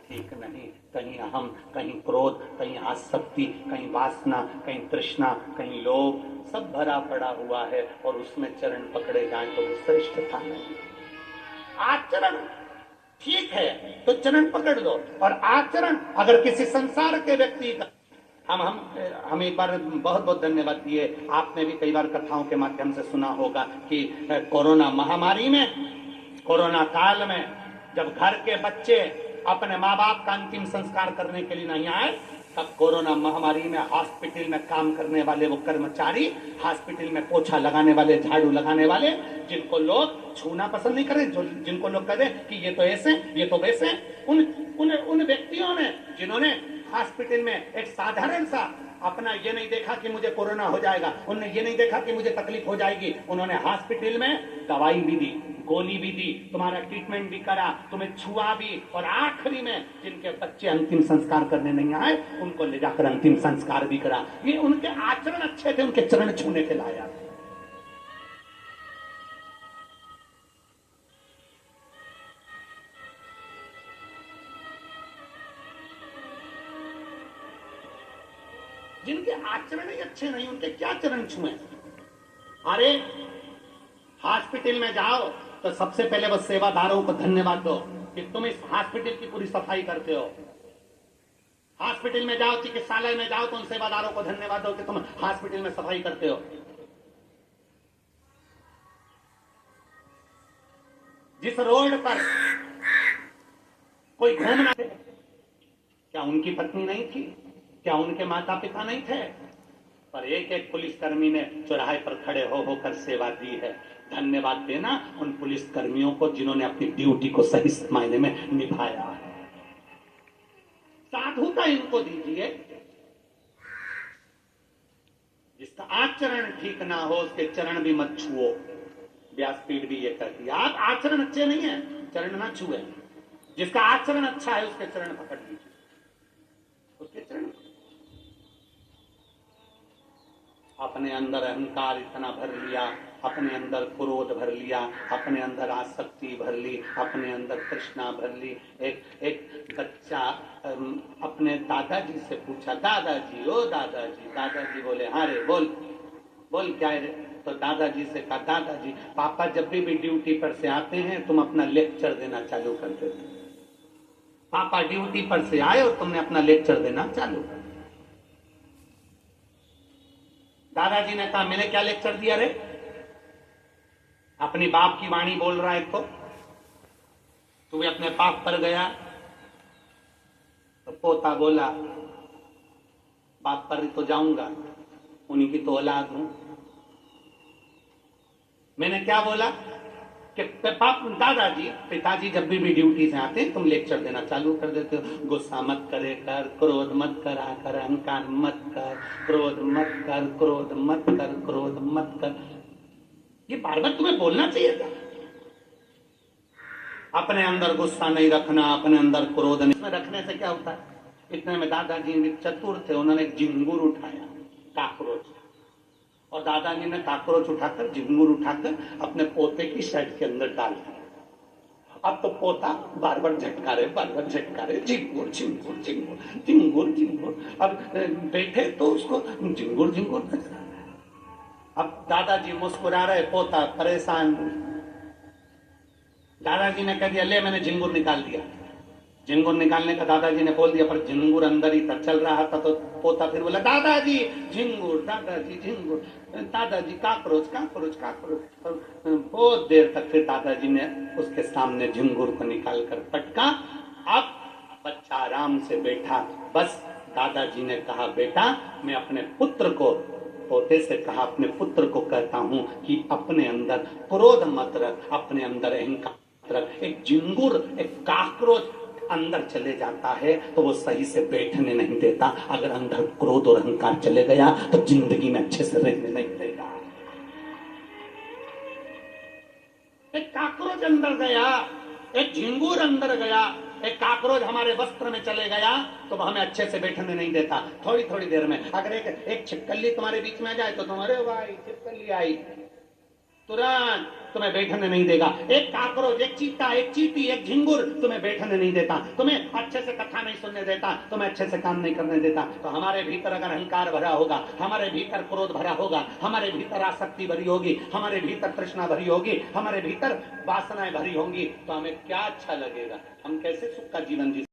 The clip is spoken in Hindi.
ठीक नहीं। कहीं अहम, कहीं क्रोध, कहीं आसक्ति, कहीं वासना, कहीं तृष्णा, कहीं लोभ, सब भरा पड़ा हुआ है और उसमें चरण पकड़े जाएं तो वो श्रेष्ठता नहीं। आचरण ठीक है तो चरण पकड़ लो, और आचरण अगर किसी संसार के व्यक्ति का, हम एक बार बहुत बहुत धन्यवाद दिए। आपने भी कई बार कथाओं के माध्यम से सुना होगा कि कोरोना महामारी में, कोरोना काल में जब घर के बच्चे अपने माँ बाप का अंतिम संस्कार करने के लिए नहीं आए, तब कोरोना महामारी में हॉस्पिटल में काम करने वाले वो कर्मचारी, हॉस्पिटल में पोछा लगाने वाले, झाड़ू लगाने वाले, जिनको लोग छूना पसंद नहीं करें, जो जिनको लोग कहें कि ये तो ऐसे, ये तो वैसे, उन व्यक्तियों ने, जिन्होंने हॉस्पिटल में एक साधारण सा अपना ये नहीं देखा कि मुझे कोरोना हो जाएगा, उन्होंने ये नहीं देखा कि मुझे तकलीफ हो जाएगी, उन्होंने हॉस्पिटल में दवाई भी दी, गोली भी दी, तुम्हारा ट्रीटमेंट भी करा, तुम्हें छुआ भी, और आखिरी में जिनके बच्चे अंतिम संस्कार करने नहीं आए उनको ले जाकर अंतिम संस्कार भी करा। ये उनके आचरण अच्छे थे, उनके चरण छूने के लायक। जिनके आचरण ही अच्छे नहीं, उनके क्या चरण छुए? अरे हॉस्पिटल में जाओ तो सबसे पहले बस सेवादारों को धन्यवाद दो कि तुम इस हॉस्पिटल की पूरी सफाई करते हो। हॉस्पिटल में जाओ, चिकित्सालय में जाओ तो उन सेवादारों को धन्यवाद दो कि तुम हॉस्पिटल में सफाई करते हो। जिस रोड पर कोई घूमना, क्या उनकी पत्नी नहीं थी? क्या उनके माता पिता नहीं थे? पर एक एक पुलिसकर्मी ने चौराहे पर खड़े हो होकर सेवा दी है। धन्यवाद देना उन पुलिस कर्मियों को जिन्होंने अपनी ड्यूटी को सही मायने में निभाया है। साधुता इनको दीजिए। जिसका आचरण ठीक ना हो उसके चरण भी मत छुओ। व्यासपीठ भी ये कहती है, आप आचरण अच्छे नहीं है, चरण ना छुए। जिसका आचरण अच्छा है उसके चरण पकड़ लीजिए, उसके चरण। अपने अंदर अहंकार इतना भर लिया, अपने अंदर क्रोध भर लिया, अपने अंदर आसक्ति भर ली, अपने अंदर तृष्णा भर ली। एक बच्चा अपने दादाजी से पूछा, दादाजी ओ दादाजी। दादाजी बोले, हाँ रे बोल बोल क्या है रे? तो दादाजी से कहा, दादाजी पापा जब भी ड्यूटी पर से आते हैं तुम अपना लेक्चर देना चालू कर देते। पापा ड्यूटी पर से आए और तुमने अपना लेक्चर देना चालू कर। दादाजी ने कहा, मैंने क्या लेक्चर दिया रे? अपनी बाप की वाणी बोल रहा है तू भी अपने बाप पर गया। तो पोता बोला, बाप पर तो जाऊंगा, उन्हीं की तो औलाद हूं। मैंने क्या बोला कि दादाजी पिताजी जब भी ड्यूटी से आते हैं तुम लेक्चर देना चालू कर देते हो। गुस्सा मत करे कर, क्रोध मत करा कर, अहंकार मत कर, क्रोध मत कर, क्रोध मत कर, क्रोध मत कर। ये बार बार तुम्हें बोलना चाहिए था। अपने अंदर गुस्सा नहीं रखना, अपने अंदर क्रोध नहीं। इसमें रखने से क्या होता है? इतने में दादाजी चतुर थे, उन्होंने एक झिंगुर उठाया, काकरोच, और दादाजी ने काकरोच उठाकर, झिंगुर उठाकर अपने पोते की शर्ट के अंदर डाल दिया। अब तो पोता बार बार झटका रहे, बार बार झटका रहे, झिंगुर झिंगुर झिंगुर झिंगुर झिंगुर। अब बैठे तो उसको झिंगुर झिंगुर नजर आ रहा है। अब दादाजी मुस्कुरा रहे, पोता परेशान। दादाजी ने कह दिया, ले मैंने झिंगुर निकाल दिया। झिंगुर निकालने का दादाजी ने बोल दिया, पर झिंगुर अंदर ही तक चल रहा था। तो पोता फिर बोला, दादाजी झिंगुर, दादाजी झिंगुर, दादाजी काकरोच काकरोच काकरोच। बहुत देर तक फिर दादाजी ने उसके सामने झिंगुर को निकाल कर पटका। अब बच्चा आराम से बैठा। बस दादाजी ने कहा, बेटा मैं अपने पुत्र को, पोते से कहा, अपने पुत्र को कहता हूं कि अपने अंदर क्रोध मत रख, अपने अंदर अहंकार रख। एक झिंगुर, एक काकरोच अंदर चले जाता है तो वो सही से बैठने नहीं देता। अगर अंदर क्रोध और अहंकार चले गया तो जिंदगी में अच्छे से रहने नहीं देगा। एक काकरोच अंदर गया, एक झिंगुर अंदर गया, एक काकरोच हमारे वस्त्र में चले गया तो वो हमें अच्छे से बैठने नहीं देता। थोड़ी थोड़ी देर में अगर एक छिपकली तुम्हारे बीच में आ जाए तो तुम, अरे भाई छिपकली आई, तुरंत तुम्हें बैठने नहीं देगा। एक काकरोच, एक चीता, एक चींटी, एक झिंगुर तुम्हें बैठने नहीं देता, तुम्हें अच्छे से कथा नहीं सुनने देता, तुम्हें अच्छे से काम नहीं करने देता। तो हमारे भीतर अगर अहंकार भरा होगा, हमारे भीतर क्रोध भरा होगा, हमारे भीतर आसक्ति भरी होगी, हमारे भीतर तृष्णा भरी होगी, हमारे भीतर वासनाएं भरी होंगी, तो हमें क्या अच्छा लगेगा? हम कैसे सुख का जीवन जी